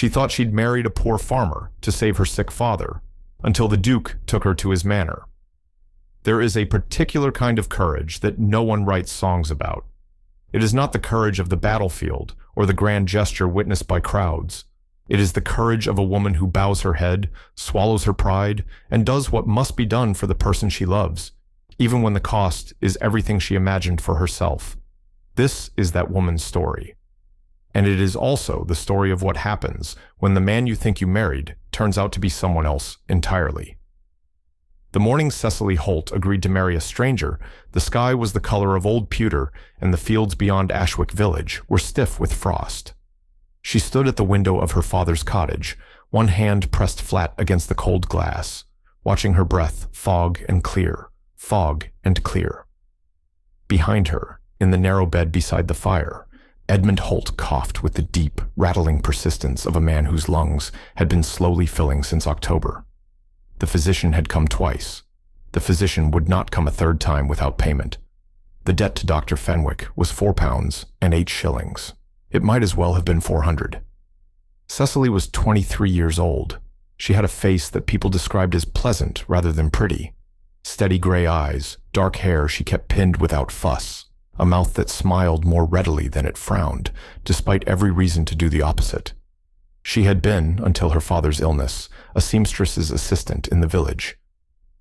She thought she'd married a poor farmer to save her sick father, until the Duke took her to his manor. There is a particular kind of courage that no one writes songs about. It is not the courage of the battlefield or the grand gesture witnessed by crowds. It is the courage of a woman who bows her head, swallows her pride, and does what must be done for the person she loves, even when the cost is everything she imagined for herself. This is that woman's story. And it is also the story of what happens when the man you think you married turns out to be someone else entirely. The morning Cecily Holt agreed to marry a stranger, the sky was the color of old pewter, and the fields beyond Ashwick village were stiff with frost. She stood at the window of her father's cottage, one hand pressed flat against the cold glass, watching her breath fog and clear, fog and clear. Behind her, in the narrow bed beside the fire, Edmund Holt coughed with the deep, rattling persistence of a man whose lungs had been slowly filling since October. The physician had come twice. The physician would not come a third time without payment. The debt to Dr. Fenwick was £4 and 8 shillings. It might as well have been 400. Cecily was 23 years old. She had a face that people described as pleasant rather than pretty. Steady gray eyes, dark hair she kept pinned without fuss, a mouth that smiled more readily than it frowned, despite every reason to do the opposite. She had been, until her father's illness, a seamstress's assistant in the village.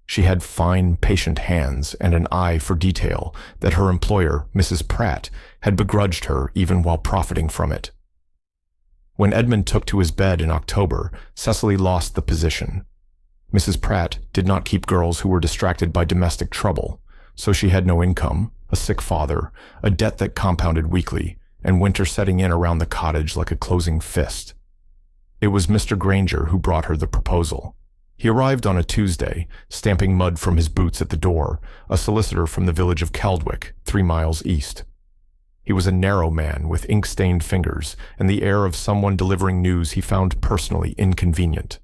She had fine, patient hands and an eye for detail that her employer, Mrs. Pratt, had begrudged her even while profiting from it. When Edmund took to his bed in October, Cecily lost the position. Mrs. Pratt did not keep girls who were distracted by domestic trouble, so she had no income, a sick father, a debt that compounded weekly, and winter setting in around the cottage like a closing fist. It was Mr. Granger who brought her the proposal. He arrived on a Tuesday, stamping mud from his boots at the door, a solicitor from the village of Caldwick, 3 miles east. He was a narrow man with ink-stained fingers and the air of someone delivering news he found personally inconvenient.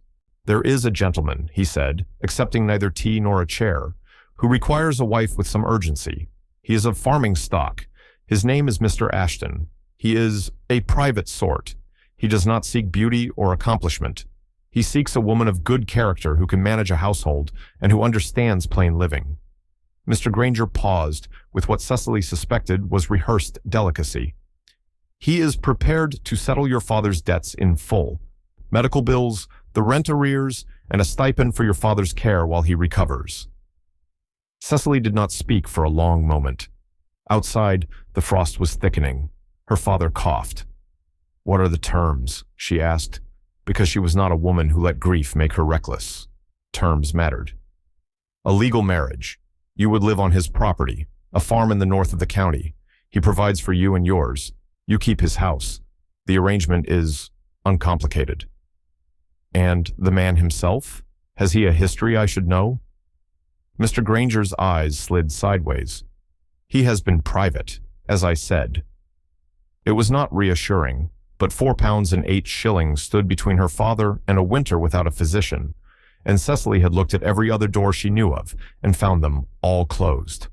"There is a gentleman," he said, accepting neither tea nor a chair, "who requires a wife with some urgency. He is of farming stock. His name is Mr. Ashton. He is a private sort. He does not seek beauty or accomplishment. He seeks a woman of good character who can manage a household and who understands plain living." Mr. Granger paused with what Cecily suspected was rehearsed delicacy. "He is prepared to settle your father's debts in full. Medical bills, the rent arrears, and a stipend for your father's care while he recovers." Cecily did not speak for a long moment. Outside, the frost was thickening. Her father coughed. "What are the terms?" she asked, because she was not a woman who let grief make her reckless. Terms mattered. "A legal marriage. You would live on his property, a farm in the north of the county. He provides for you and yours. You keep his house. The arrangement is uncomplicated." "And the man himself? Has he a history I should know?" Mr. Granger's eyes slid sideways. "He has been private, as I said." It was not reassuring, but £4 and 8 shillings stood between her father and a winter without a physician, and Cecily had looked at every other door she knew of and found them all closed.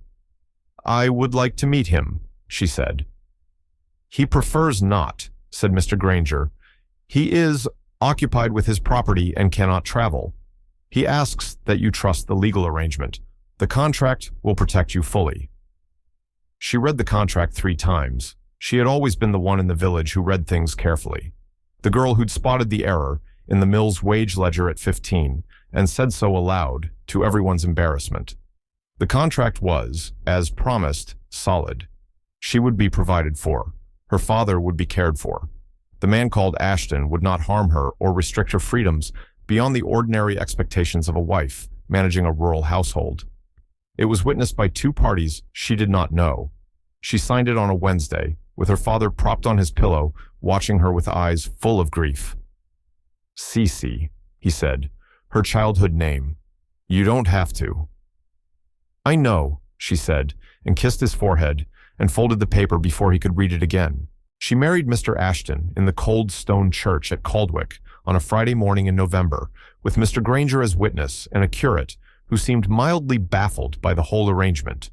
"I would like to meet him," she said. "He prefers not," said Mr. Granger. "He is occupied with his property and cannot travel. He asks that you trust the legal arrangement. The contract will protect you fully." She read the contract 3 times. She had always been the one in the village who read things carefully. The girl who'd spotted the error in the mill's wage ledger at 15 and said so aloud, to everyone's embarrassment. The contract was, as promised, solid. She would be provided for. Her father would be cared for. The man called Ashton would not harm her or restrict her freedoms beyond the ordinary expectations of a wife managing a rural household. It was witnessed by 2 parties she did not know. She signed it on a Wednesday, with her father propped on his pillow, watching her with eyes full of grief. "Cece," he said, her childhood name. "You don't have to." "I know," she said, and kissed his forehead, and folded the paper before he could read it again. She married Mr. Ashton in the cold stone church at Caldwick on a Friday morning in November, with Mr. Granger as witness and a curate who seemed mildly baffled by the whole arrangement.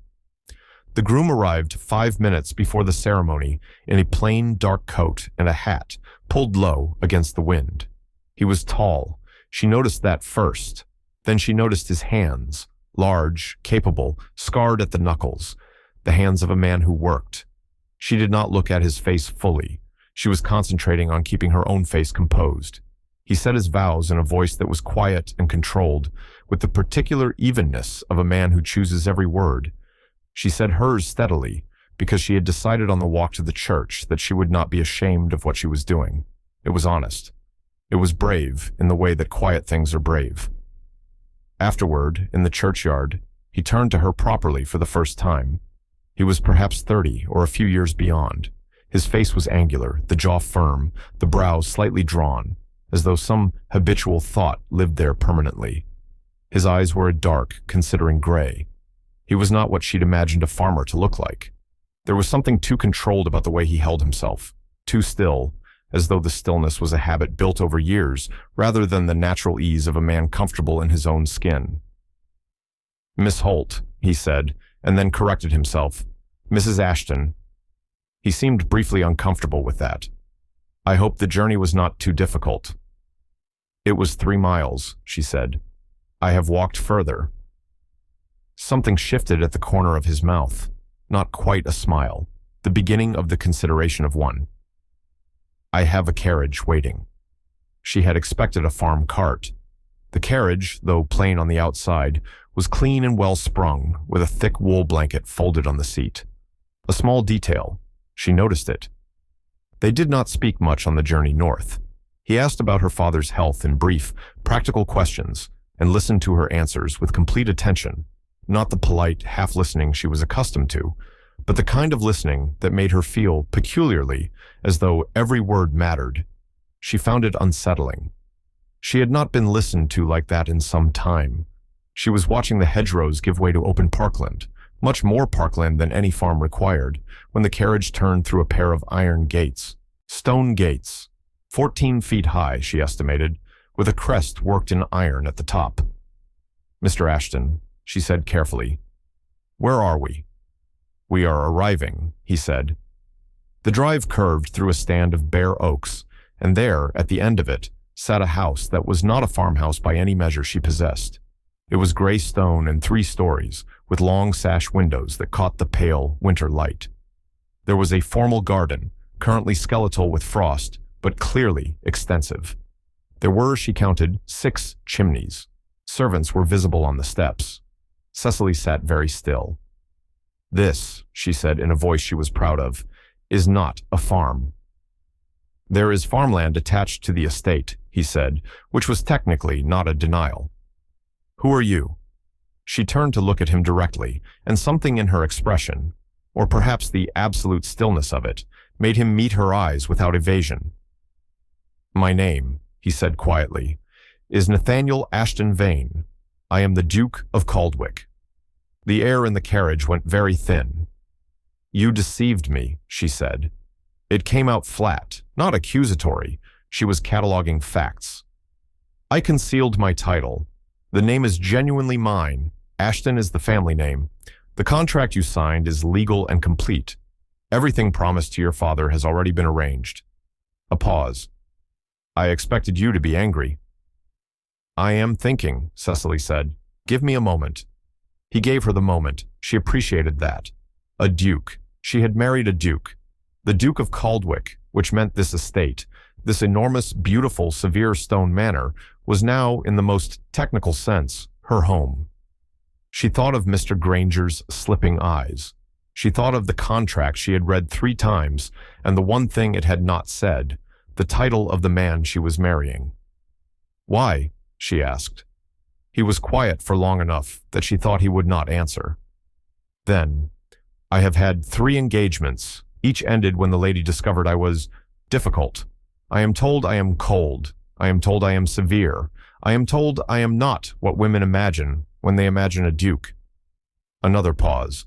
The groom arrived 5 minutes before the ceremony in a plain dark coat and a hat, pulled low against the wind. He was tall. She noticed that first. Then she noticed his hands, large, capable, scarred at the knuckles, the hands of a man who worked. She did not look at his face fully. She was concentrating on keeping her own face composed. He said his vows in a voice that was quiet and controlled, with the particular evenness of a man who chooses every word. She said hers steadily, because she had decided on the walk to the church that she would not be ashamed of what she was doing. It was honest. It was brave in the way that quiet things are brave. Afterward, in the churchyard, he turned to her properly for the first time. He was perhaps 30 or a few years beyond. His face was angular, the jaw firm, the brows slightly drawn, as though some habitual thought lived there permanently. His eyes were a dark, considering gray. He was not what she'd imagined a farmer to look like. There was something too controlled about the way he held himself, too still, as though the stillness was a habit built over years rather than the natural ease of a man comfortable in his own skin. "Miss Holt," he said, and then corrected himself. "Mrs. Ashton." He seemed briefly uncomfortable with that. "I hope the journey was not too difficult." "It was 3 miles, she said. "I have walked further." Something shifted at the corner of his mouth. Not quite a smile, the beginning of the consideration of one. "I have a carriage waiting." She had expected a farm cart. The carriage, though plain on the outside, was clean and well sprung, with a thick wool blanket folded on the seat. A small detail. She noticed it. They did not speak much on the journey north. He asked about her father's health in brief, practical questions, and listened to her answers with complete attention, not the polite, half-listening she was accustomed to, but the kind of listening that made her feel peculiarly as though every word mattered. She found it unsettling. She had not been listened to like that in some time. She was watching the hedgerows give way to open parkland, much more parkland than any farm required, when the carriage turned through a pair of iron gates. Stone gates, 14 feet high, she estimated, with a crest worked in iron at the top. "Mr. Ashton," she said carefully, "where are we?" "We are arriving," he said. The drive curved through a stand of bare oaks, and there, at the end of it, sat a house that was not a farmhouse by any measure she possessed. It was gray stone and 3 stories, with long sash windows that caught the pale winter light. There was a formal garden, currently skeletal with frost, but clearly extensive. There were, she counted, 6 chimneys. Servants were visible on the steps. Cecily sat very still. "This," she said in a voice she was proud of, "is not a farm." "There is farmland attached to the estate," he said, which was technically not a denial. "Who are you?" She turned to look at him directly, and something in her expression, or perhaps the absolute stillness of it, made him meet her eyes without evasion. "My name," he said quietly, "is Nathaniel Ashton Vane. I am the Duke of Caldwick." The air in the carriage went very thin. "You deceived me," she said. It came out flat, not accusatory. She was cataloging facts. "I concealed my title. The name is genuinely mine. Ashton is the family name. The contract you signed is legal and complete. Everything promised to your father has already been arranged." A pause. "I expected you to be angry." "I am thinking," Cecily said. "Give me a moment." He gave her the moment. She appreciated that. A duke. She had married a duke. The Duke of Caldwick, which meant this estate, this enormous, beautiful, severe stone manor, was now, in the most technical sense, her home. She thought of Mr. Granger's slipping eyes. She thought of the contract she had read 3 times, and the one thing it had not said, the title of the man she was marrying. "Why?" she asked. He was quiet for long enough that she thought he would not answer. Then, "I have had 3 engagements. Each ended when the lady discovered I was difficult. I am told I am cold. I am told I am severe. I am told I am not what women imagine when they imagine a duke." Another pause.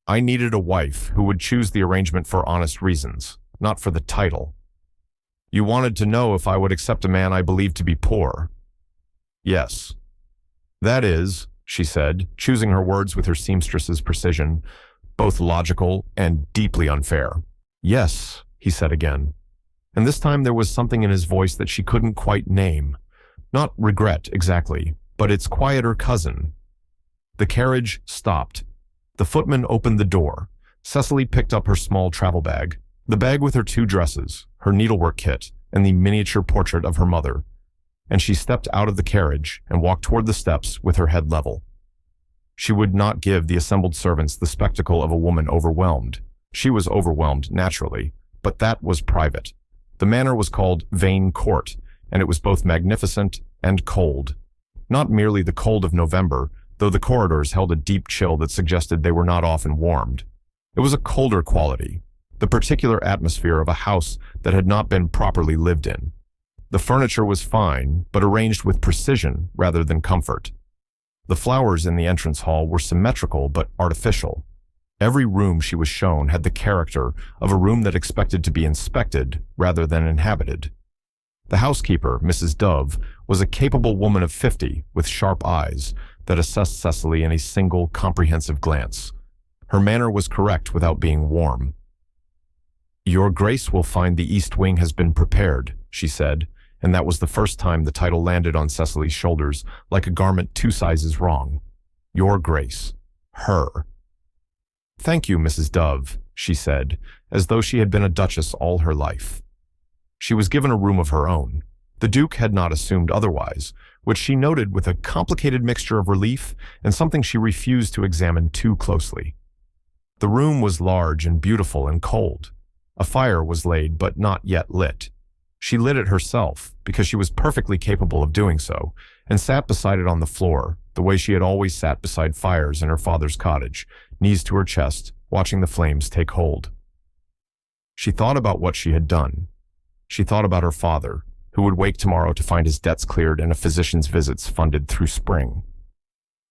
"I needed a wife who would choose the arrangement for honest reasons, not for the title." "You wanted to know if I would accept a man I believed to be poor." "Yes." "That is," she said, choosing her words with her seamstress's precision, "both logical and deeply unfair." "Yes," he said again. and this time there was something in his voice that she couldn't quite name. Not regret, exactly, but its quieter cousin. The carriage stopped. The footman opened the door. Cecily picked up her small travel bag, the bag with her 2 dresses, her needlework kit, and the miniature portrait of her mother, and she stepped out of the carriage and walked toward the steps with her head level. She would not give the assembled servants the spectacle of a woman overwhelmed. She was overwhelmed, naturally, but that was private. The manor was called Vane Court, and it was both magnificent and cold. Not merely the cold of November, though the corridors held a deep chill that suggested they were not often warmed. It was a colder quality, the particular atmosphere of a house that had not been properly lived in. The furniture was fine, but arranged with precision rather than comfort. The flowers in the entrance hall were symmetrical but artificial. Every room she was shown had the character of a room that expected to be inspected rather than inhabited. The housekeeper, Mrs. Dove, was a capable woman of 50 with sharp eyes that assessed Cecily in a single comprehensive glance. Her manner was correct without being warm. "Your Grace will find the East Wing has been prepared," she said, and that was the first time the title landed on Cecily's shoulders like a garment 2 sizes wrong. Your Grace. Her. "Thank you, Mrs. Dove," she said, as though she had been a duchess all her life. She was given a room of her own. The Duke had not assumed otherwise, which she noted with a complicated mixture of relief and something she refused to examine too closely. The room was large and beautiful and cold. A fire was laid but not yet lit. She lit it herself, because she was perfectly capable of doing so, and sat beside it on the floor, the way she had always sat beside fires in her father's cottage, knees to her chest, watching the flames take hold. She thought about what she had done. She thought about her father, who would wake tomorrow to find his debts cleared and a physician's visits funded through spring.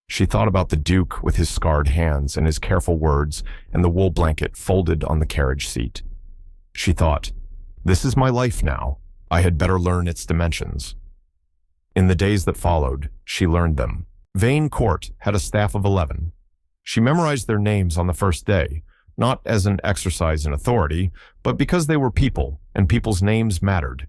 She thought about the Duke with his scarred hands and his careful words and the wool blanket folded on the carriage seat. She thought, "This is my life now. I had better learn its dimensions." In the days that followed, she learned them. Vane Court had a staff of 11. She memorized their names on the first day, not as an exercise in authority, but because they were people, and people's names mattered.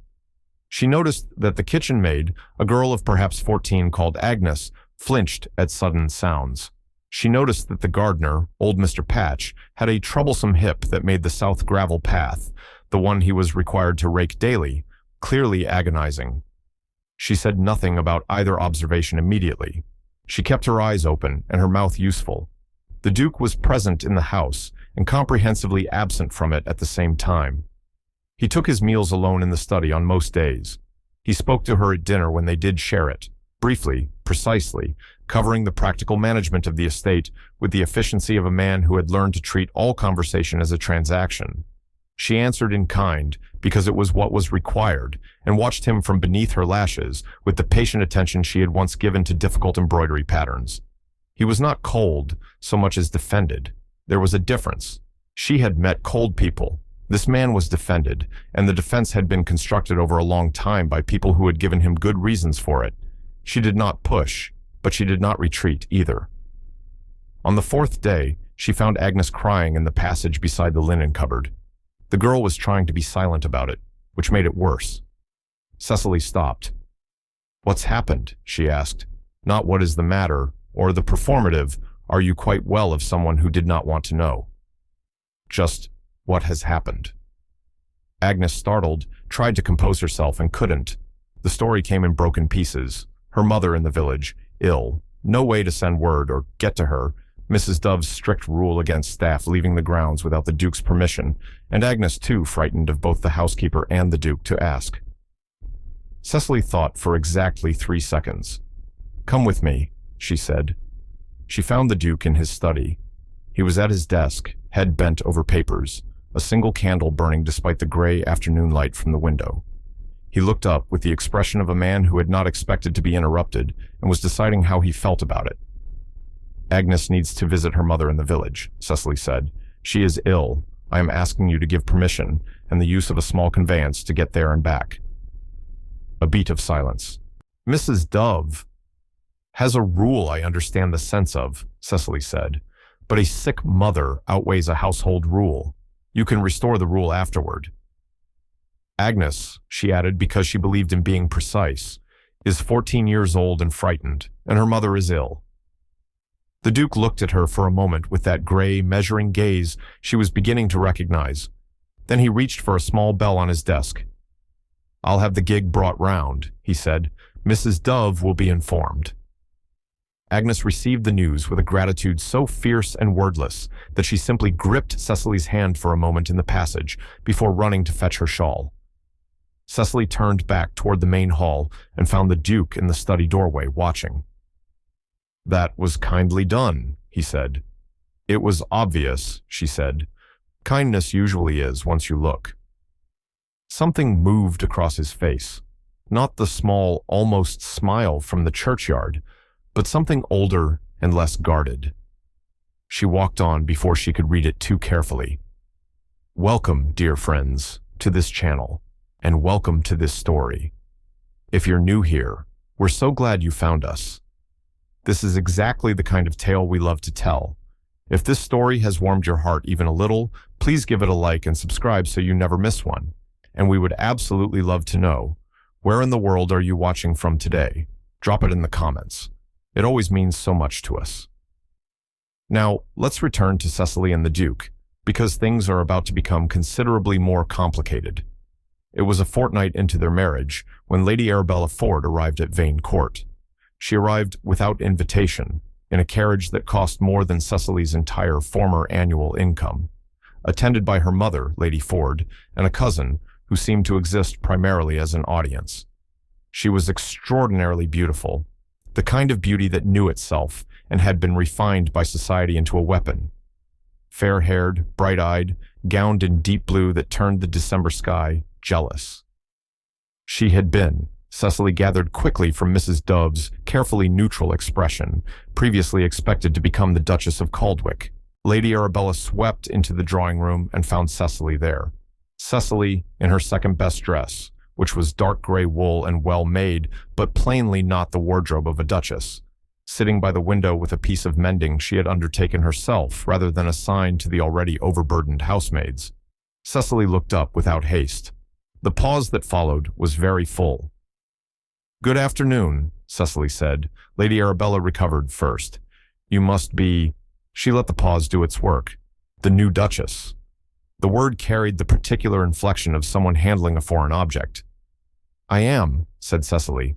She noticed that the kitchen maid, a girl of perhaps 14 called Agnes, flinched at sudden sounds. She noticed that the gardener, old Mr. Patch, had a troublesome hip that made the south gravel path, the one he was required to rake daily, clearly agonizing. She said nothing about either observation immediately. She kept her eyes open and her mouth useful. The Duke was present in the house and comprehensively absent from it at the same time. He took his meals alone in the study on most days. He spoke to her at dinner when they did share it, briefly, precisely, covering the practical management of the estate with the efficiency of a man who had learned to treat all conversation as a transaction. She answered in kind because it was what was required, and watched him from beneath her lashes with the patient attention she had once given to difficult embroidery patterns. He was not cold so much as defended. There was a difference. She had met cold people. This man was defended, and the defense had been constructed over a long time by people who had given him good reasons for it. She did not push, but she did not retreat either. On the 4th day, she found Agnes crying in the passage beside the linen cupboard. The girl was trying to be silent about it, which made it worse. Cecily stopped. "What's happened?" she asked. Not "what is the matter," or the performative, "are you quite well," of someone who did not want to know. Just, "what has happened?" Agnes, startled, tried to compose herself and couldn't. The story came in broken pieces. Her mother in the village, ill, no way to send word or get to her, Mrs. Dove's strict rule against staff leaving the grounds without the Duke's permission, and Agnes too frightened of both the housekeeper and the Duke to ask. Cecily thought for exactly 3 seconds. "Come with me," she said. She found the Duke in his study. He was at his desk, head bent over papers, a single candle burning despite the gray afternoon light from the window. He looked up with the expression of a man who had not expected to be interrupted and was deciding how he felt about it. "Agnes needs to visit her mother in the village," Cecily said. "She is ill. I am asking you to give permission and the use of a small conveyance to get there and back." A beat of silence. "Mrs. Dove has a rule I understand the sense of," Cecily said, "but a sick mother outweighs a household rule. You can restore the rule afterward." Agnes, she added because she believed in being precise, is 14 years old and frightened, and her mother is ill. The Duke looked at her for a moment with that gray, measuring gaze she was beginning to recognize. Then he reached for a small bell on his desk. "I'll have the gig brought round," he said. "Mrs. Dove will be informed." Agnes received the news with a gratitude so fierce and wordless that she simply gripped Cecily's hand for a moment in the passage before running to fetch her shawl. Cecily turned back toward the main hall and found the Duke in the study doorway watching. "That was kindly done," he said. "It was obvious," she said. "Kindness usually is once you look." Something moved across his face. Not the small, almost smile from the churchyard, but something older and less guarded. She walked on before she could read it too carefully. "Welcome, dear friends, to this channel, and welcome to this story. If you're new here, we're so glad you found us. This is exactly the kind of tale we love to tell. If this story has warmed your heart even a little, please give it a like and subscribe so you never miss one. And we would absolutely love to know, where in the world are you watching from today? Drop it in the comments. It always means so much to us. Now, let's return to Cecily and the Duke, because things are about to become considerably more complicated. It was a fortnight into their marriage when Lady Arabella Ford arrived at Vane Court. She arrived without invitation, in a carriage that cost more than Cecily's entire former annual income, attended by her mother, Lady Ford, and a cousin who seemed to exist primarily as an audience. She was extraordinarily beautiful, the kind of beauty that knew itself and had been refined by society into a weapon. Fair-haired, bright-eyed, gowned in deep blue that turned the December sky jealous. She had been, Cecily gathered quickly from Mrs. Dove's carefully neutral expression, previously expected to become the Duchess of Caldwick. Lady Arabella swept into the drawing room and found Cecily there. Cecily, in her second-best dress, which was dark gray wool and well-made, but plainly not the wardrobe of a duchess, sitting by the window with a piece of mending she had undertaken herself rather than assigned to the already overburdened housemaids. Cecily looked up without haste. The pause that followed was very full. "Good afternoon," Cecily said. Lady Arabella recovered first. "You must be—" She let the pause do its work. "The new Duchess." The word carried the particular inflection of someone handling a foreign object. "I am," said Cecily.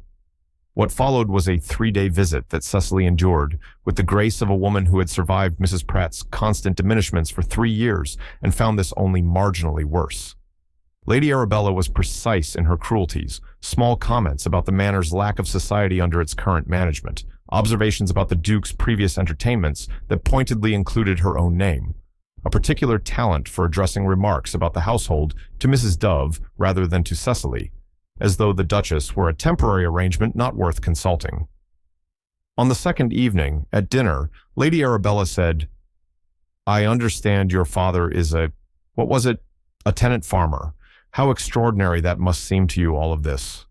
What followed was a 3-day visit that Cecily endured with the grace of a woman who had survived Mrs. Pratt's constant diminishments for 3 years and found this only marginally worse. Lady Arabella was precise in her cruelties, small comments about the Manor's lack of society under its current management, observations about the Duke's previous entertainments that pointedly included her own name, a particular talent for addressing remarks about the household to Mrs. Dove rather than to Cecily, as though the Duchess were a temporary arrangement not worth consulting. On the second evening, at dinner, Lady Arabella said, "I understand your father is a tenant farmer. How extraordinary that must seem to you, all of this."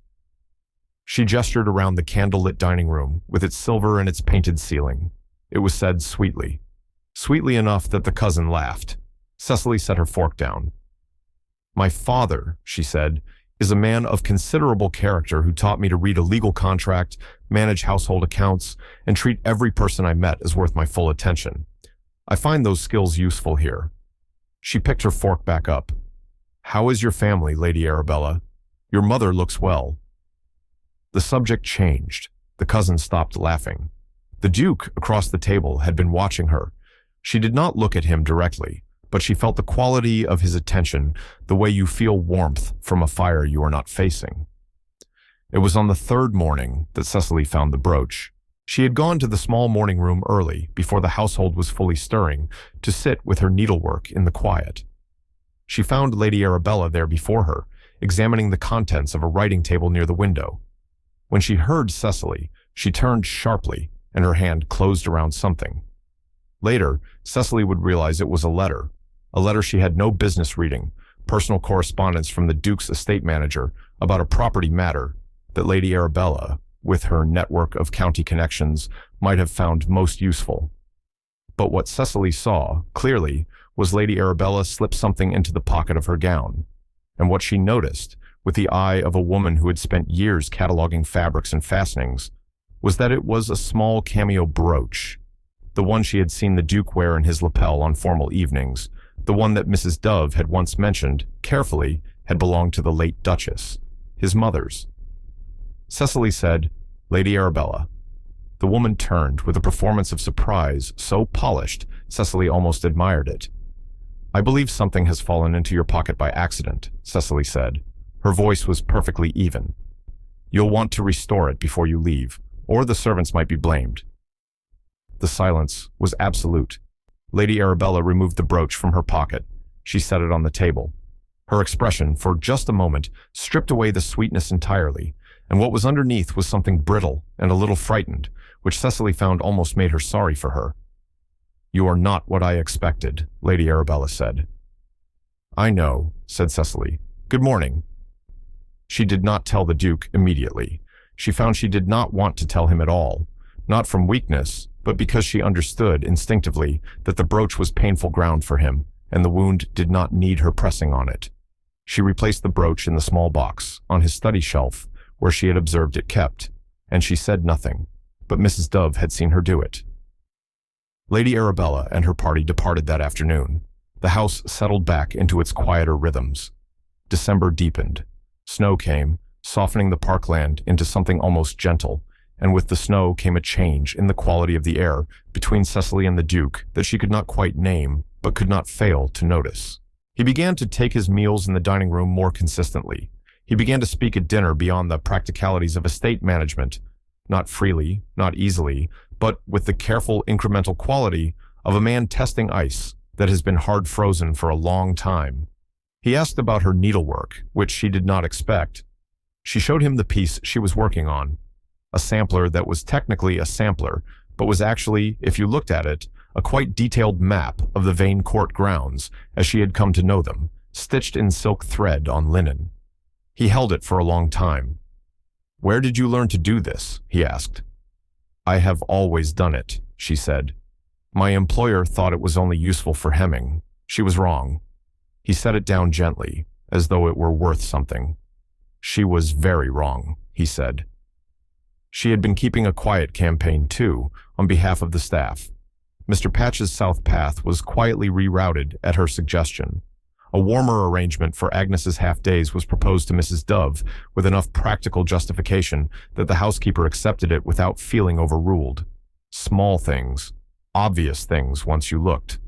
She gestured around the candlelit dining room with its silver and its painted ceiling. It was said sweetly. Sweetly enough that the cousin laughed. Cecily set her fork down. "My father," she said, "is a man of considerable character who taught me to read a legal contract, manage household accounts, and treat every person I met as worth my full attention. I find those skills useful here." She picked her fork back up. "How is your family, Lady Arabella? Your mother looks well." The subject changed. The cousin stopped laughing. The Duke, across the table, had been watching her. She did not look at him directly, but she felt the quality of his attention the way you feel warmth from a fire you are not facing. It was on the third morning that Cecily found the brooch. She had gone to the small morning room early, before the household was fully stirring, to sit with her needlework in the quiet. She found Lady Arabella there before her, examining the contents of a writing table near the window. When she heard Cecily, she turned sharply, and her hand closed around something. Later, Cecily would realize it was a letter she had no business reading, personal correspondence from the Duke's estate manager about a property matter that Lady Arabella, with her network of county connections, might have found most useful. But what Cecily saw, clearly, was Lady Arabella slip something into the pocket of her gown, and what she noticed with the eye of a woman who had spent years cataloging fabrics and fastenings, was that it was a small cameo brooch, the one she had seen the Duke wear in his lapel on formal evenings, the one that Mrs. Dove had once mentioned, carefully, had belonged to the late Duchess, his mother's. Cecily said, "Lady Arabella." The woman turned with a performance of surprise so polished, Cecily almost admired it. "I believe something has fallen into your pocket by accident," Cecily said. Her voice was perfectly even. "You'll want to restore it before you leave, or the servants might be blamed." The silence was absolute. Lady Arabella removed the brooch from her pocket. She set it on the table. Her expression, for just a moment, stripped away the sweetness entirely, and what was underneath was something brittle and a little frightened, which Cecily found almost made her sorry for her. "You are not what I expected," Lady Arabella said. "I know," said Cecily. "Good morning." She did not tell the Duke immediately. She found she did not want to tell him at all, not from weakness, but because she understood instinctively that the brooch was painful ground for him, and the wound did not need her pressing on it. She replaced the brooch in the small box, on his study shelf, where she had observed it kept, and she said nothing, but Mrs. Dove had seen her do it. Lady Arabella and her party departed that afternoon. The house settled back into its quieter rhythms. December deepened. Snow came, softening the parkland into something almost gentle, and with the snow came a change in the quality of the air between Cecily and the Duke that she could not quite name, but could not fail to notice. He began to take his meals in the dining room more consistently. He began to speak at dinner beyond the practicalities of estate management, not freely, not easily, but with the careful incremental quality of a man testing ice that has been hard frozen for a long time. He asked about her needlework, which she did not expect. She showed him the piece she was working on, a sampler that was technically a sampler, but was actually, if you looked at it, a quite detailed map of the Vane Court grounds as she had come to know them, stitched in silk thread on linen. He held it for a long time. "Where did you learn to do this?" he asked. "I have always done it," she said. "My employer thought it was only useful for hemming. She was wrong." He set it down gently, as though it were worth something. "She was very wrong," he said. She had been keeping a quiet campaign, too, on behalf of the staff. Mr. Patch's south path was quietly rerouted at her suggestion. A warmer arrangement for Agnes's half-days was proposed to Mrs. Dove with enough practical justification that the housekeeper accepted it without feeling overruled. Small things, obvious things once you looked.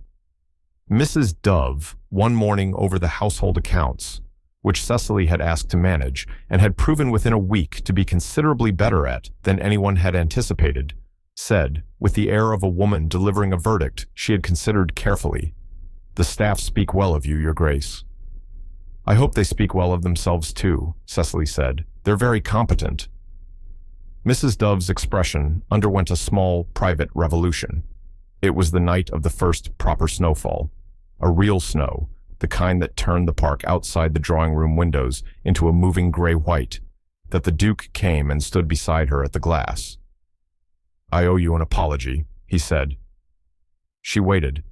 Mrs. Dove, one morning over the household accounts, which Cecily had asked to manage and had proven within a week to be considerably better at than anyone had anticipated, said, with the air of a woman delivering a verdict she had considered carefully, "The staff speak well of you, Your Grace." "I hope they speak well of themselves too," Cecily said. "They're very competent." Mrs. Dove's expression underwent a small, private revolution. It was the night of the first proper snowfall, a real snow, the kind that turned the park outside the drawing-room windows into a moving gray-white, that the Duke came and stood beside her at the glass. "I owe you an apology," he said. She waited.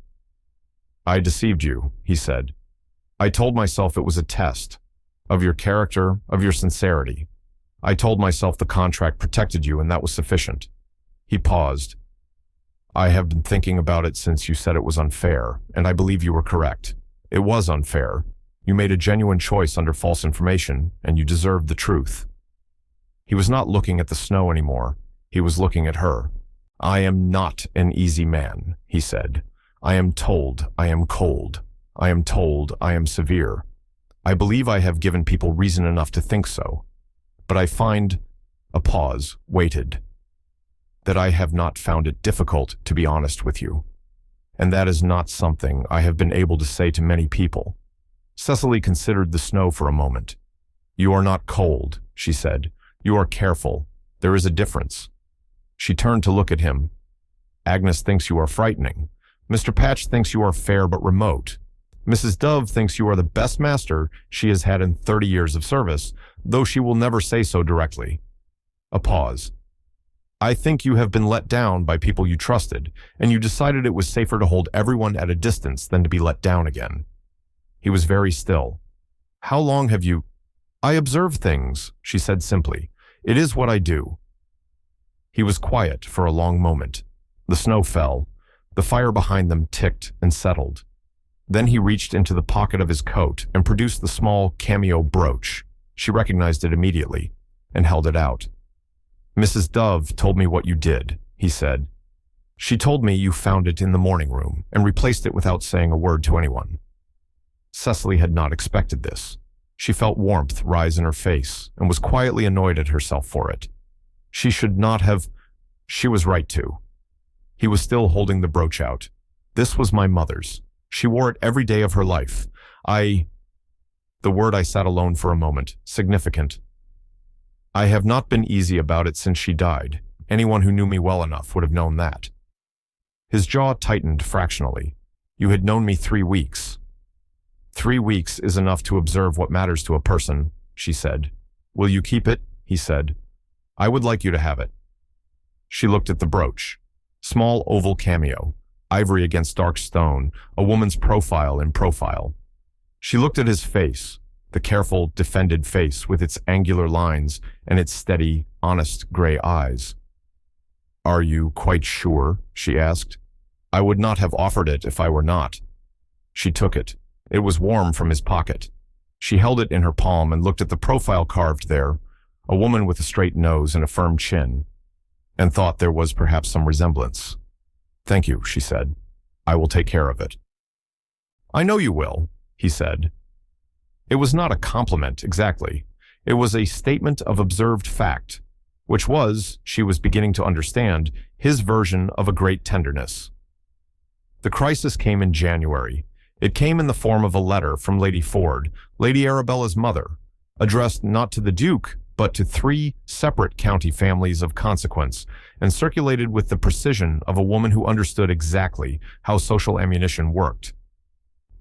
"I deceived you," he said. "I told myself it was a test, of your character, of your sincerity. I told myself the contract protected you and that was sufficient." He paused. "I have been thinking about it since you said it was unfair, and I believe you were correct. It was unfair. You made a genuine choice under false information, and you deserved the truth." He was not looking at the snow anymore. He was looking at her. "I am not an easy man," he said. "I am told I am cold. I am told I am severe. I believe I have given people reason enough to think so. But I find," a pause, waited, "that I have not found it difficult to be honest with you. And that is not something I have been able to say to many people." Cecily considered the snow for a moment. "You are not cold," she said. "You are careful. There is a difference." She turned to look at him. "Agnes thinks you are frightening. Mr. Patch thinks you are fair but remote. Mrs. Dove thinks you are the best master she has had in 30 years of service, though she will never say so directly." A pause. "I think you have been let down by people you trusted, and you decided it was safer to hold everyone at a distance than to be let down again." He was very still. "How long have you—" I observe things, she said simply. It is what I do. He was quiet for a long moment. The snow fell. The fire behind them ticked and settled. Then he reached into the pocket of his coat and produced the small cameo brooch. She recognized it immediately and held it out. Mrs. Dove told me what you did, he said. She told me you found it in the morning room and replaced it without saying a word to anyone. Cecily had not expected this. She felt warmth rise in her face and was quietly annoyed at herself for it. She should not have. She was right to. He was still holding the brooch out. This was my mother's. She wore it every day of her life. The word I sat alone for a moment, significant. I have not been easy about it since she died. Anyone who knew me well enough would have known that. His jaw tightened fractionally. You had known me 3 weeks. 3 weeks is enough to observe what matters to a person, she said. Will you keep it? He said. I would like you to have it. She looked at the brooch. Small oval cameo, ivory against dark stone, a woman's profile in profile. She looked at his face, the careful, defended face with its angular lines and its steady, honest gray eyes. Are you quite sure? She asked. I would not have offered it if I were not. She took it. It was warm from his pocket. She held it in her palm and looked at the profile carved there, a woman with a straight nose and a firm chin, and thought there was perhaps some resemblance. Thank you, she said. I will take care of it. I know you will, he said. It was not a compliment, exactly. It was a statement of observed fact, which was, she was beginning to understand, his version of a great tenderness. The crisis came in January. It came in the form of a letter from Lady Ford, Lady Arabella's mother, addressed not to the Duke, but to 3 separate county families of consequence, and circulated with the precision of a woman who understood exactly how social ammunition worked.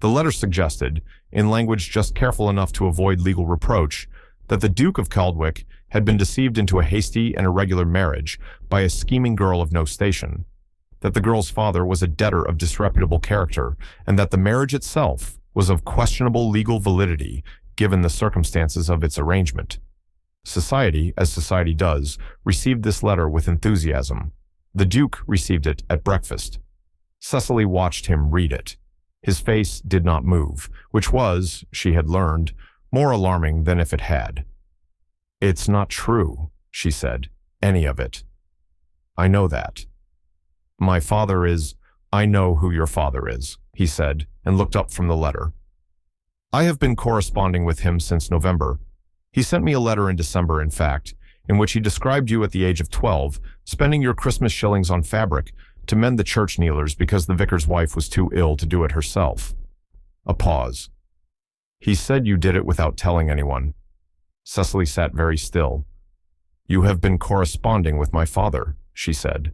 The letter suggested, in language just careful enough to avoid legal reproach, that the Duke of Caldwick had been deceived into a hasty and irregular marriage by a scheming girl of no station, that the girl's father was a debtor of disreputable character, and that the marriage itself was of questionable legal validity given the circumstances of its arrangement. Society, as society does, received this letter with enthusiasm. The Duke received it at breakfast. Cecily watched him read it. His face did not move, which was, she had learned, more alarming than if it had. It's not true, she said, any of it. I know that. My father is, I know who your father is, he said, and looked up from the letter. I have been corresponding with him since November. He sent me a letter in December, in fact, in which he described you at the age of 12, spending your Christmas shillings on fabric to mend the church kneelers because the vicar's wife was too ill to do it herself. A pause. He said you did it without telling anyone. Cecily sat very still. You have been corresponding with my father, she said.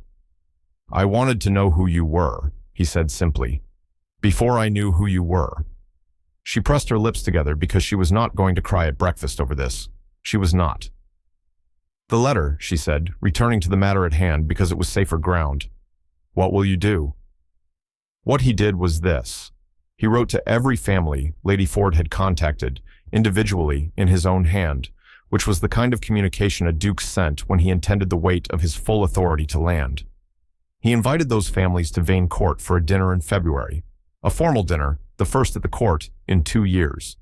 I wanted to know who you were, he said simply, before I knew who you were. She pressed her lips together because she was not going to cry at breakfast over this. She was not. The letter, she said, returning to the matter at hand because it was safer ground. What will you do? What he did was this. He wrote to every family Lady Ford had contacted, individually, in his own hand, which was the kind of communication a duke sent when he intended the weight of his full authority to land. He invited those families to Vane Court for a dinner in February, a formal dinner, the first at the court in 2 years.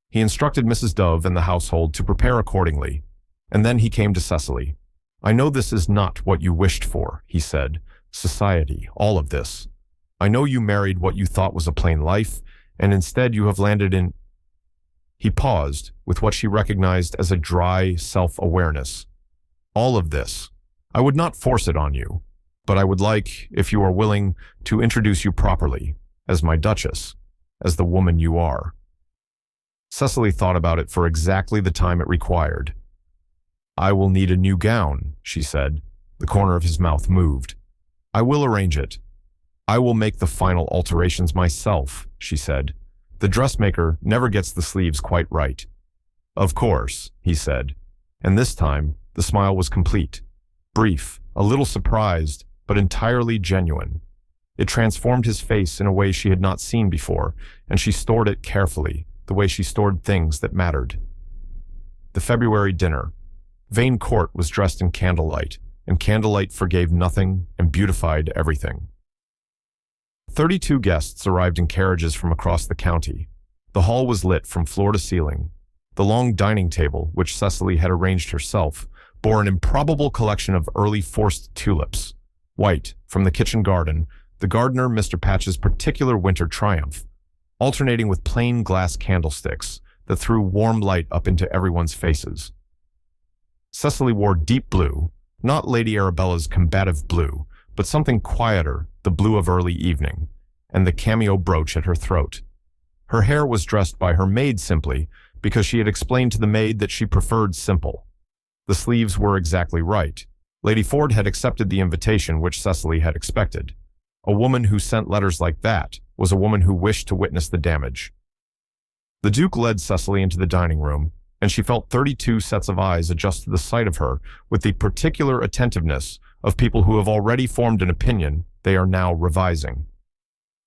He instructed Mrs. Dove and the household to prepare accordingly, and then he came to Cecily. I know this is not what you wished for, he said. Society, all of this. I know you married what you thought was a plain life, and instead you have landed in... He paused, with what she recognized as a dry self-awareness. All of this. I would not force it on you, but I would like, if you are willing, to introduce you properly, as my Duchess, as the woman you are. Cecily thought about it for exactly the time it required. I will need a new gown, she said. The corner of his mouth moved. I will arrange it. I will make the final alterations myself, she said. The dressmaker never gets the sleeves quite right. Of course, he said. And this time, the smile was complete. Brief, a little surprised, but entirely genuine. It transformed his face in a way she had not seen before, and she stored it carefully, the way she stored things that mattered. The February dinner. Vane Court was dressed in candlelight, and candlelight forgave nothing and beautified everything. 32 guests arrived in carriages from across the county. The hall was lit from floor to ceiling. The long dining table, which Cecily had arranged herself, bore an improbable collection of early forced tulips. White, from the kitchen garden, the gardener Mr. Patch's particular winter triumph, alternating with plain glass candlesticks that threw warm light up into everyone's faces. Cecily wore deep blue, not Lady Arabella's combative blue, but something quieter, the blue of early evening, and the cameo brooch at her throat. Her hair was dressed by her maid simply, because she had explained to the maid that she preferred simple. The sleeves were exactly right. Lady Ford had accepted the invitation which Cecily had expected. A woman who sent letters like that was a woman who wished to witness the damage. The Duke led Cecily into the dining room, and she felt 32 sets of eyes adjust to the sight of her with the particular attentiveness of people who have already formed an opinion they are now revising.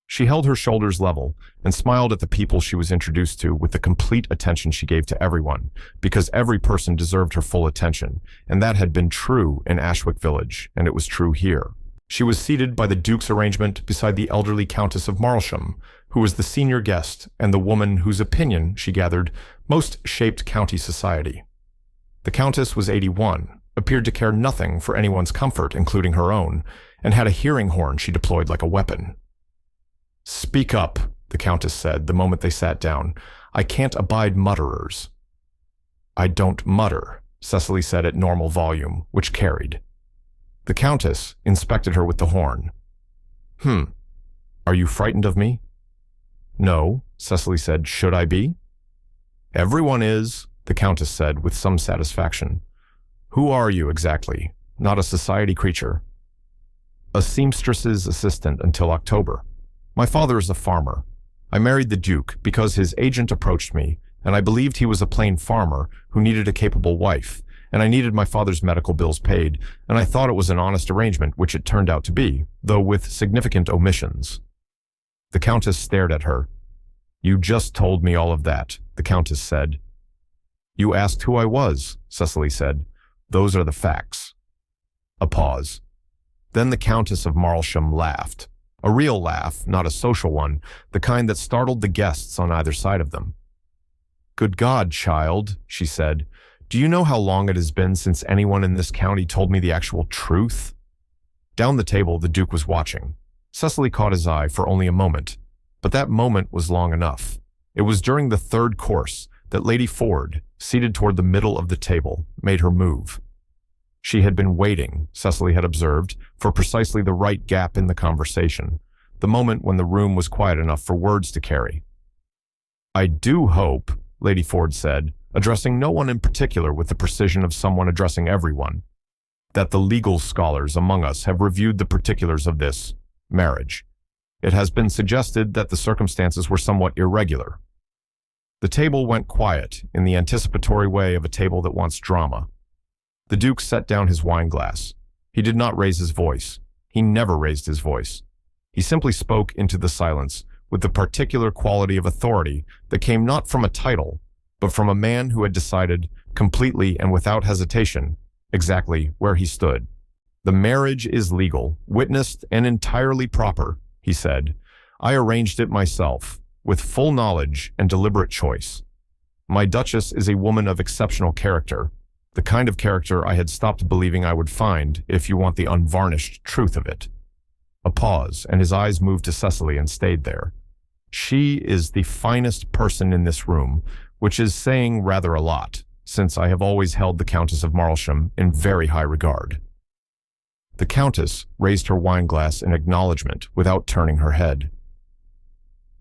She held her shoulders level and smiled at the people she was introduced to with the complete attention she gave to everyone, because every person deserved her full attention, and that had been true in Ashwick Village, and it was true here. She was seated by the Duke's arrangement beside the elderly Countess of Marlsham, who was the senior guest and the woman whose opinion, she gathered, most shaped county society. The Countess was 81, appeared to care nothing for anyone's comfort, including her own, and had a hearing horn she deployed like a weapon. "Speak up," the Countess said the moment they sat down. "I can't abide mutterers." "I don't mutter," Cecily said at normal volume, which carried. The Countess inspected her with the horn. Are you frightened of me?" "No," Cecily said. "Should I be?" "Everyone is," the Countess said with some satisfaction. "Who are you exactly? Not a society creature?" "A seamstress's assistant until October. My father is a farmer. I married the Duke because his agent approached me, and I believed he was a plain farmer who needed a capable wife, and I needed my father's medical bills paid, and I thought it was an honest arrangement, which it turned out to be, though with significant omissions." The Countess stared at her. "You just told me all of that," the Countess said. "You asked who I was," Cecily said. "Those are the facts." A pause. Then the Countess of Marlsham laughed. A real laugh, not a social one, the kind that startled the guests on either side of them. "Good God, child," she said. "Do you know how long it has been since anyone in this county told me the actual truth?" Down the table, the Duke was watching. Cecily caught his eye for only a moment, but that moment was long enough. It was during the third course that Lady Ford, seated toward the middle of the table, made her move. She had been waiting, Cecily had observed, for precisely the right gap in the conversation, the moment when the room was quiet enough for words to carry. "I do hope," Lady Ford said, addressing no one in particular with the precision of someone addressing everyone, "that the legal scholars among us have reviewed the particulars of this marriage. It has been suggested that the circumstances were somewhat irregular." The table went quiet in the anticipatory way of a table that wants drama. The Duke set down his wineglass. He did not raise his voice. He never raised his voice. He simply spoke into the silence with the particular quality of authority that came not from a title, but from a man who had decided, completely and without hesitation, exactly where he stood. "The marriage is legal, witnessed, and entirely proper," he said. "I arranged it myself, with full knowledge and deliberate choice. My Duchess is a woman of exceptional character, the kind of character I had stopped believing I would find, if you want the unvarnished truth of it." A pause, and his eyes moved to Cecily and stayed there. "She is the finest person in this room, which is saying rather a lot, since I have always held the Countess of Marlsham in very high regard." The Countess raised her wineglass in acknowledgement without turning her head.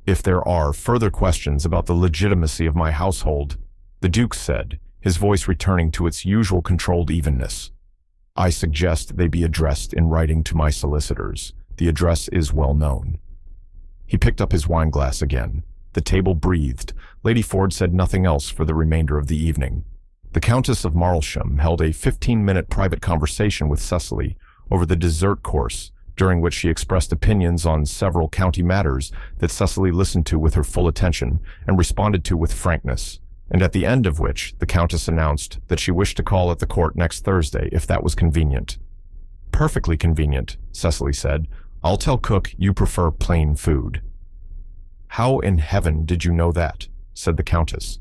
"If there are further questions about the legitimacy of my household," the Duke said, his voice returning to its usual controlled evenness, "I suggest they be addressed in writing to my solicitors. The address is well known." He picked up his wineglass again. The table breathed. Lady Ford said nothing else for the remainder of the evening. The Countess of Marlsham held a 15-minute private conversation with Cecily over the dessert course, during which she expressed opinions on several county matters that Cecily listened to with her full attention and responded to with frankness, and at the end of which the Countess announced that she wished to call at the court next Thursday if that was convenient. "Perfectly convenient," Cecily said. "I'll tell Cook you prefer plain food." "How in heaven did you know that?" said the Countess.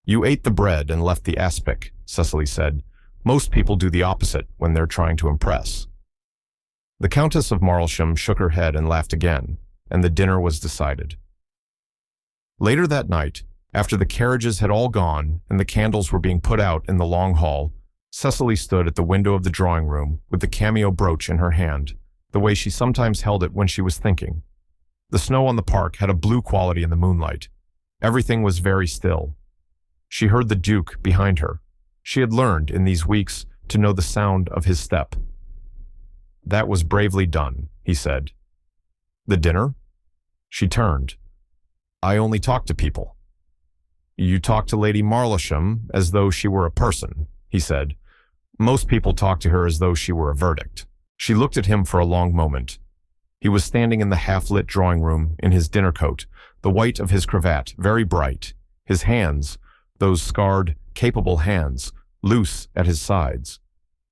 "You ate the bread and left the aspic," Cecily said. "Most people do the opposite when they're trying to impress." The Countess of Marlsham shook her head and laughed again, and the dinner was decided. Later that night, after the carriages had all gone and the candles were being put out in the long hall, Cecily stood at the window of the drawing room with the cameo brooch in her hand, the way she sometimes held it when she was thinking. The snow on the park had a blue quality in the moonlight. Everything was very still. She heard the Duke behind her. She had learned in these weeks to know the sound of his step. "That was bravely done," he said. "The dinner?" She turned. "I only talk to people." "You talk to Lady Marlsham as though she were a person," he said. "Most people talk to her as though she were a verdict." She looked at him for a long moment. He was standing in the half-lit drawing room in his dinner coat, the white of his cravat very bright, his hands, those scarred, capable hands, loose at his sides.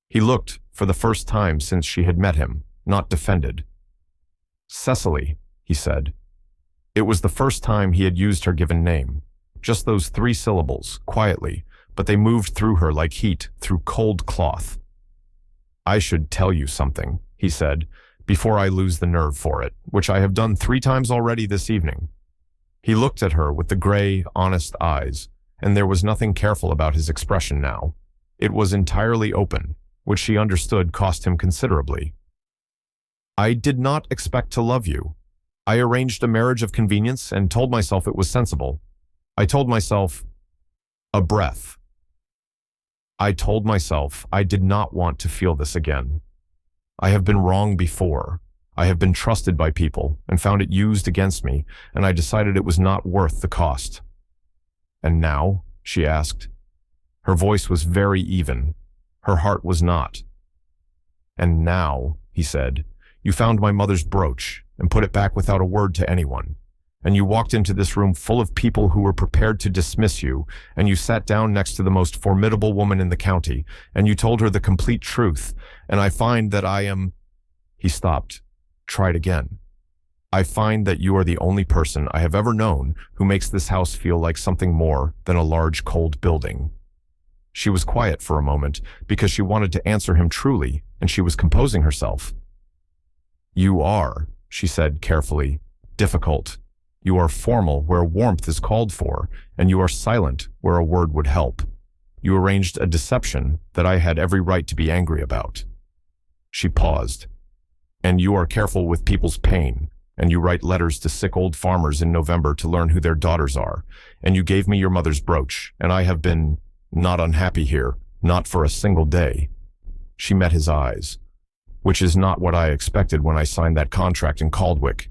He looked, for the first time since she had met him, not defended. "Cecily," he said. It was the first time he had used her given name. Just those 3 syllables, quietly, but they moved through her like heat through cold cloth. "I should tell you something," he said, "before I lose the nerve for it, which I have done 3 times already this evening." He looked at her with the gray, honest eyes, and there was nothing careful about his expression now. It was entirely open, which she understood cost him considerably. "I did not expect to love you. I arranged a marriage of convenience and told myself it was sensible. I told myself, a breath. I told myself I did not want to feel this again. I have been wrong before. I have been trusted by people and found it used against me, and I decided it was not worth the cost." "And now?" she asked. Her voice was very even. Her heart was not. "And now," he said, "you found my mother's brooch and put it back without a word to anyone. And you walked into this room full of people who were prepared to dismiss you, and you sat down next to the most formidable woman in the county, and you told her the complete truth, and I find that I am—" He stopped, tried again. "I find that you are the only person I have ever known who makes this house feel like something more than a large cold building." She was quiet for a moment because she wanted to answer him truly, and she was composing herself. "You are," she said carefully, "difficult. You are formal where warmth is called for, and you are silent where a word would help. You arranged a deception that I had every right to be angry about." She paused. "And you are careful with people's pain, and you write letters to sick old farmers in November to learn who their daughters are, and you gave me your mother's brooch, and I have been not unhappy here, not for a single day." She met his eyes. "Which is not what I expected when I signed that contract in Caldwick."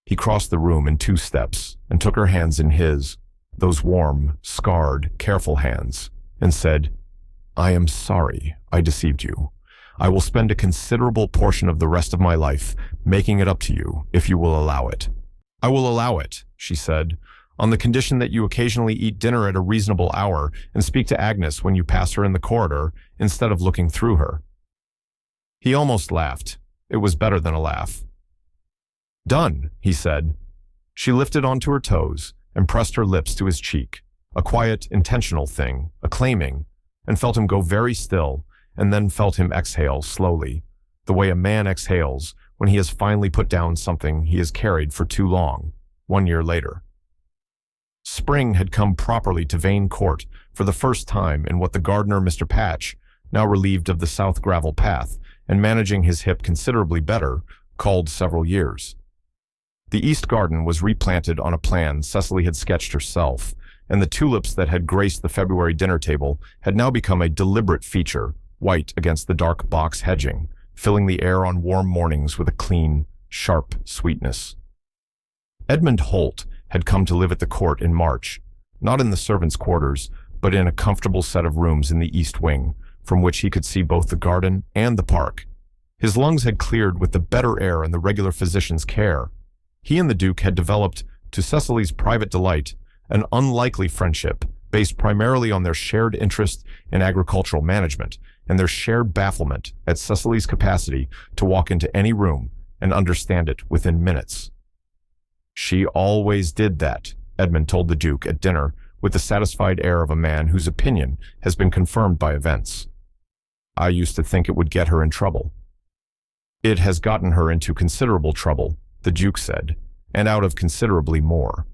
He crossed the room in 2 steps and took her hands in his, those warm, scarred, careful hands, and said, "I am sorry I deceived you. I will spend a considerable portion of the rest of my life making it up to you if you will allow it." "I will allow it," she said, "on the condition that you occasionally eat dinner at a reasonable hour and speak to Agnes when you pass her in the corridor instead of looking through her." He almost laughed. It was better than a laugh. "Done," he said. She lifted onto her toes and pressed her lips to his cheek, a quiet, intentional thing, acclaiming, and felt him go very still, and then felt him exhale slowly, the way a man exhales when he has finally put down something he has carried for too long, 1 year later. Spring had come properly to Vane Court for the first time in what the gardener, Mr. Patch, now relieved of the south gravel path and managing his hip considerably better, called several years. The east garden was replanted on a plan Cecily had sketched herself, and the tulips that had graced the February dinner table had now become a deliberate feature, white against the dark box hedging, filling the air on warm mornings with a clean, sharp sweetness. Edmund Holt had come to live at the court in March, not in the servants' quarters, but in a comfortable set of rooms in the east wing, from which he could see both the garden and the park. His lungs had cleared with the better air and the regular physician's care. He and the Duke had developed, to Cecily's private delight, an unlikely friendship based primarily on their shared interest in agricultural management and their shared bafflement at Cecily's capacity to walk into any room and understand it within minutes. "She always did that," Edmund told the Duke at dinner with the satisfied air of a man whose opinion has been confirmed by events. "I used to think it would get her in trouble." "It has gotten her into considerable trouble," the Duke said, "and out of considerably more."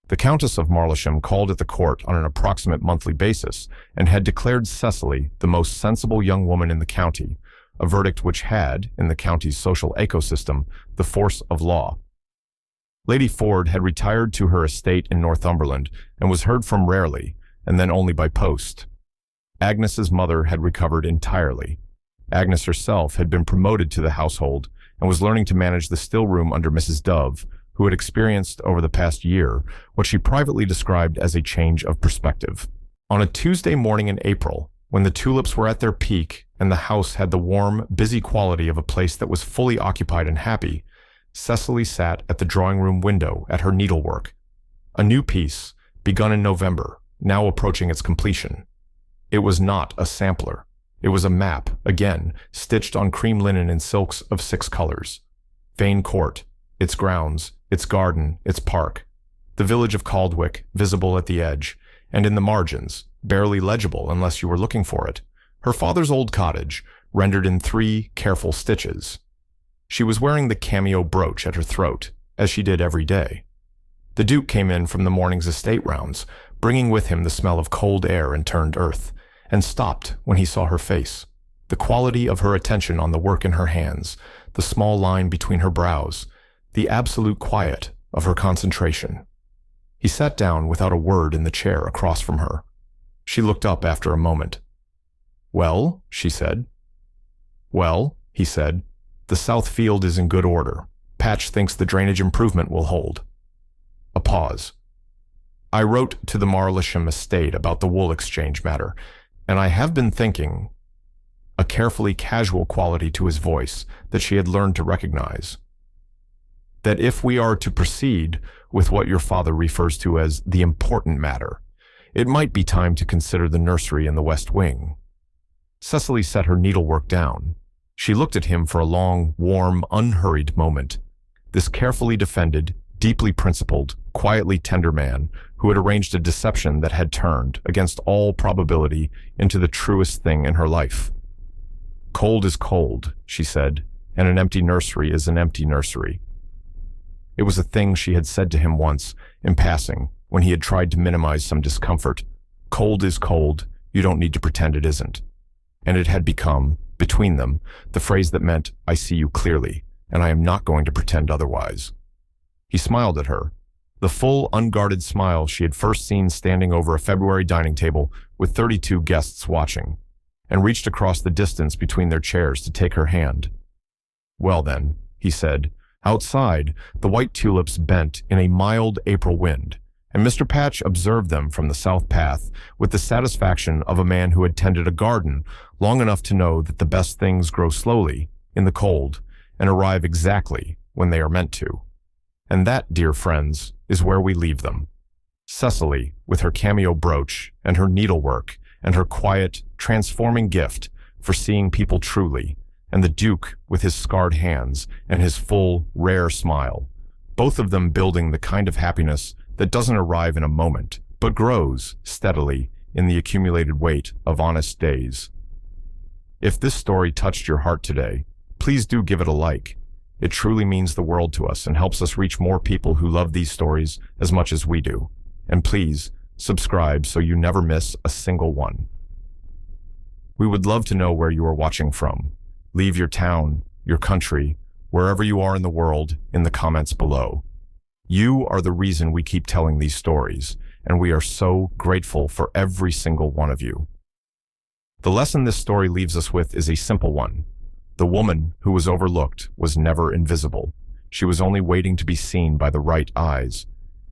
The Countess of Marlisham called at the court on an approximate monthly basis and had declared Cecily the most sensible young woman in the county, a verdict which had, in the county's social ecosystem, the force of law. Lady Ford had retired to her estate in Northumberland and was heard from rarely, and then only by post. Agnes's mother had recovered entirely. Agnes herself had been promoted to the household and was learning to manage the still room under Mrs. Dove, who had experienced over the past year what she privately described as a change of perspective. On a Tuesday morning in April, when the tulips were at their peak and the house had the warm, busy quality of a place that was fully occupied and happy, Cecily sat at the drawing-room window at her needlework. A new piece, begun in November, now approaching its completion. It was not a sampler. It was a map, again, stitched on cream linen in silks of 6 colors. Vane Court, its grounds, its garden, its park, the village of Caldwick, visible at the edge, and in the margins, barely legible unless you were looking for it, her father's old cottage, rendered in 3 careful stitches. She was wearing the cameo brooch at her throat, as she did every day. The Duke came in from the morning's estate rounds, bringing with him the smell of cold air and turned earth, and stopped when he saw her face. The quality of her attention on the work in her hands, the small line between her brows, the absolute quiet of her concentration. He sat down without a word in the chair across from her. She looked up after a moment. "Well," she said. "Well," he said, "the south field is in good order. Patch thinks the drainage improvement will hold." A pause. "I wrote to the Marlisham estate about the wool exchange matter, and I have been thinking," a carefully casual quality to his voice that she had learned to recognize, "that if we are to proceed with what your father refers to as the important matter, it might be time to consider the nursery in the West Wing." Cecily set her needlework down. She looked at him for a long, warm, unhurried moment. This carefully defended, deeply principled, quietly tender man who had arranged a deception that had turned, against all probability, into the truest thing in her life. "Cold is cold," she said, "and an empty nursery is an empty nursery." It was a thing she had said to him once, in passing, when he had tried to minimize some discomfort. "Cold is cold, you don't need to pretend it isn't." And it had become, between them, the phrase that meant, "I see you clearly, and I am not going to pretend otherwise." He smiled at her, the full, unguarded smile she had first seen standing over a February dining table with 32 guests watching, and reached across the distance between their chairs to take her hand. "Well then," he said, outside, the white tulips bent in a mild April wind, and Mr. Patch observed them from the south path with the satisfaction of a man who had tended a garden long enough to know that the best things grow slowly, in the cold, and arrive exactly when they are meant to. And that, dear friends, is where we leave them. Cecily, with her cameo brooch, and her needlework, and her quiet, transforming gift for seeing people truly, and the Duke with his scarred hands and his full, rare smile, both of them building the kind of happiness that doesn't arrive in a moment, but grows steadily in the accumulated weight of honest days. If this story touched your heart today, please do give it a like. It truly means the world to us and helps us reach more people who love these stories as much as we do. And please, subscribe so you never miss a single one. We would love to know where you are watching from. Leave your town, your country, wherever you are in the world, in the comments below. You are the reason we keep telling these stories, and we are so grateful for every single one of you. The lesson this story leaves us with is a simple one. The woman who was overlooked was never invisible. She was only waiting to be seen by the right eyes.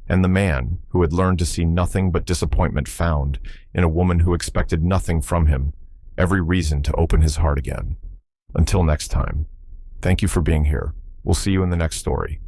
And the man who had learned to see nothing but disappointment found, in a woman who expected nothing from him, every reason to open his heart again. Until next time, thank you for being here. We'll see you in the next story.